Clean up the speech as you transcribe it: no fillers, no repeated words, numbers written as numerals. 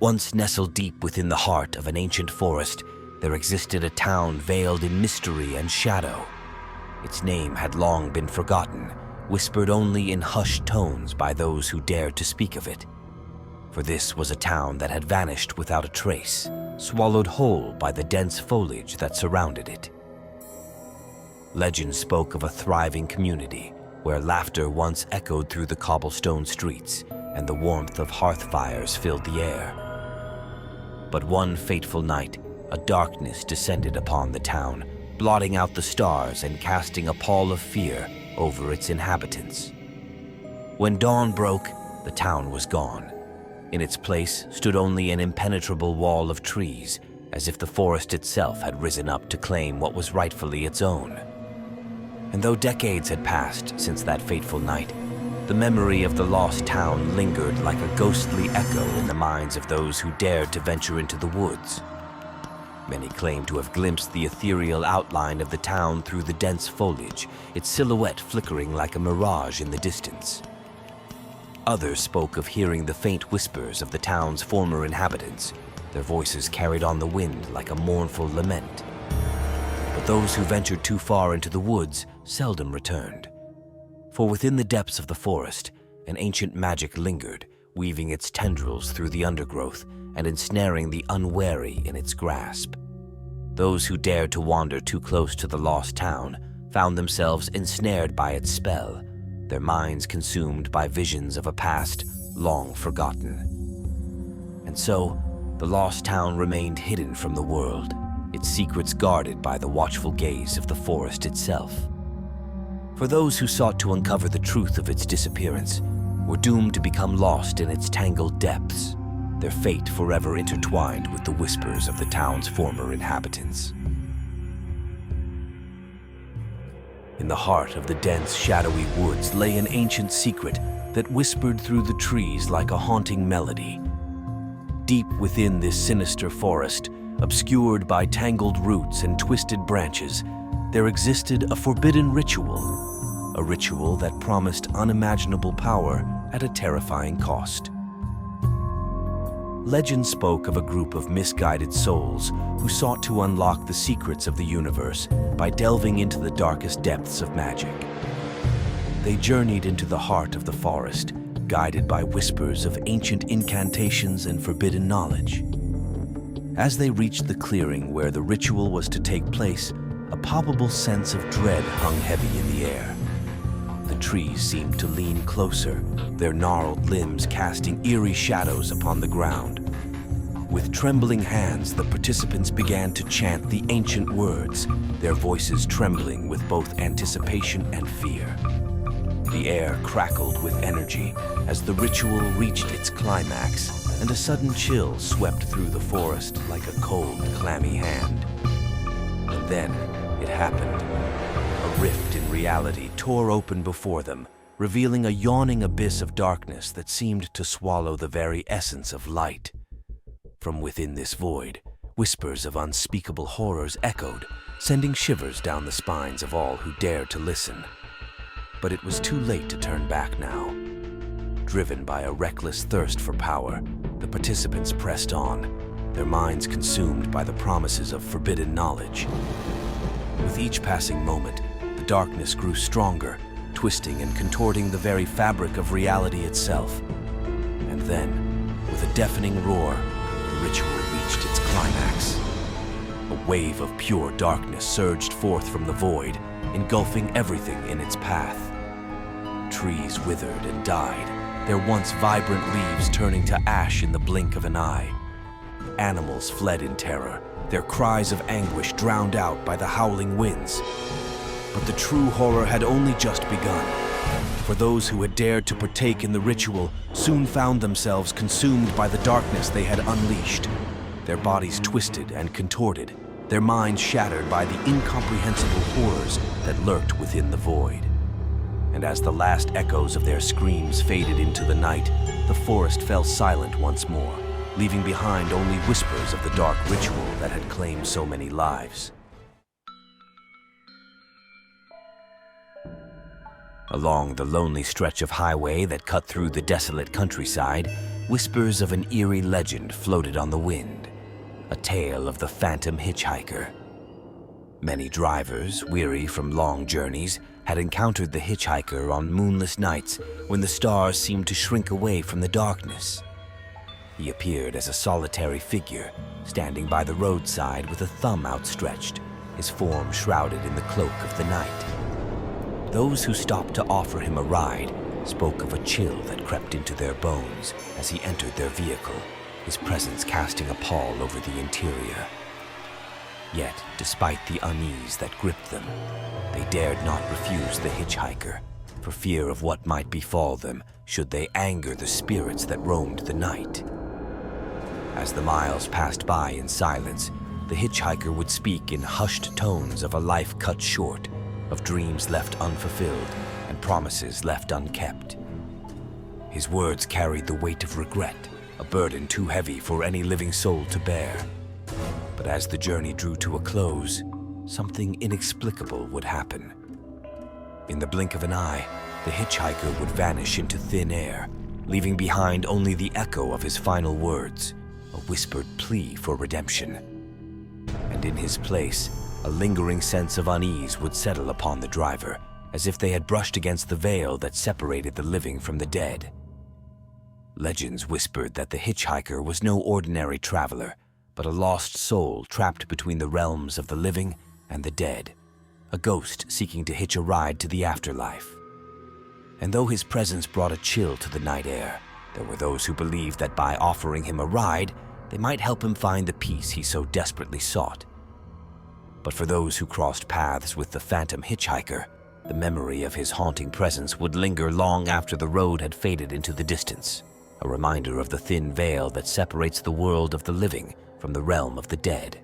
Once nestled deep within the heart of an ancient forest, there existed a town veiled in mystery and shadow. Its name had long been forgotten, whispered only in hushed tones by those who dared to speak of it. For this was a town that had vanished without a trace, swallowed whole by the dense foliage that surrounded it. Legend spoke of a thriving community where laughter once echoed through the cobblestone streets and the warmth of hearth fires filled the air. But one fateful night, a darkness descended upon the town, blotting out the stars and casting a pall of fear over its inhabitants. When dawn broke, the town was gone. In its place stood only an impenetrable wall of trees, as if the forest itself had risen up to claim what was rightfully its own. And though decades had passed since that fateful night, the memory of the lost town lingered like a ghostly echo in the minds of those who dared to venture into the woods. Many claim to have glimpsed the ethereal outline of the town through the dense foliage, its silhouette flickering like a mirage in the distance. Others spoke of hearing the faint whispers of the town's former inhabitants, their voices carried on the wind like a mournful lament. But those who ventured too far into the woods seldom returned. For within the depths of the forest, an ancient magic lingered, weaving its tendrils through the undergrowth and ensnaring the unwary in its grasp. Those who dared to wander too close to the lost town found themselves ensnared by its spell, their minds consumed by visions of a past long forgotten. And so, the lost town remained hidden from the world, its secrets guarded by the watchful gaze of the forest itself. For those who sought to uncover the truth of its disappearance were doomed to become lost in its tangled depths, their fate forever intertwined with the whispers of the town's former inhabitants. In the heart of the dense, shadowy woods lay an ancient secret that whispered through the trees like a haunting melody. Deep within this sinister forest, obscured by tangled roots and twisted branches, there existed a forbidden ritual, a ritual that promised unimaginable power at a terrifying cost. Legend spoke of a group of misguided souls who sought to unlock the secrets of the universe by delving into the darkest depths of magic. They journeyed into the heart of the forest, guided by whispers of ancient incantations and forbidden knowledge. As they reached the clearing where the ritual was to take place, a palpable sense of dread hung heavy in the air. The trees seemed to lean closer, their gnarled limbs casting eerie shadows upon the ground. With trembling hands, the participants began to chant the ancient words, their voices trembling with both anticipation and fear. The air crackled with energy as the ritual reached its climax, and a sudden chill swept through the forest like a cold, clammy hand. And then it happened. A rift in reality tore open before them, revealing a yawning abyss of darkness that seemed to swallow the very essence of light. From within this void, whispers of unspeakable horrors echoed, sending shivers down the spines of all who dared to listen. But it was too late to turn back now. Driven by a reckless thirst for power, the participants pressed on, their minds consumed by the promises of forbidden knowledge. With each passing moment, the darkness grew stronger, twisting and contorting the very fabric of reality itself. And then, with a deafening roar, the ritual reached its climax. A wave of pure darkness surged forth from the void, engulfing everything in its path. Trees withered and died, their once vibrant leaves turning to ash in the blink of an eye. Animals fled in terror, their cries of anguish drowned out by the howling winds. But the true horror had only just begun, for those who had dared to partake in the ritual soon found themselves consumed by the darkness they had unleashed, their bodies twisted and contorted, their minds shattered by the incomprehensible horrors that lurked within the void. And as the last echoes of their screams faded into the night, the forest fell silent once more, leaving behind only whispers of the dark ritual that had claimed so many lives. Along the lonely stretch of highway that cut through the desolate countryside, whispers of an eerie legend floated on the wind, a tale of the phantom hitchhiker. Many drivers, weary from long journeys, had encountered the hitchhiker on moonless nights when the stars seemed to shrink away from the darkness. He appeared as a solitary figure, standing by the roadside with a thumb outstretched, his form shrouded in the cloak of the night. Those who stopped to offer him a ride spoke of a chill that crept into their bones as he entered their vehicle, his presence casting a pall over the interior. Yet, despite the unease that gripped them, they dared not refuse the hitchhiker, for fear of what might befall them should they anger the spirits that roamed the night. As the miles passed by in silence, the hitchhiker would speak in hushed tones of a life cut short, of dreams left unfulfilled and promises left unkept. His words carried the weight of regret, a burden too heavy for any living soul to bear. But as the journey drew to a close, something inexplicable would happen. In the blink of an eye, the hitchhiker would vanish into thin air, leaving behind only the echo of his final words, a whispered plea for redemption. And in his place, a lingering sense of unease would settle upon the driver, as if they had brushed against the veil that separated the living from the dead. Legends whispered that the hitchhiker was no ordinary traveler, but a lost soul trapped between the realms of the living and the dead, a ghost seeking to hitch a ride to the afterlife. And though his presence brought a chill to the night air, there were those who believed that by offering him a ride, they might help him find the peace he so desperately sought. But for those who crossed paths with the phantom hitchhiker, the memory of his haunting presence would linger long after the road had faded into the distance, a reminder of the thin veil that separates the world of the living from the realm of the dead.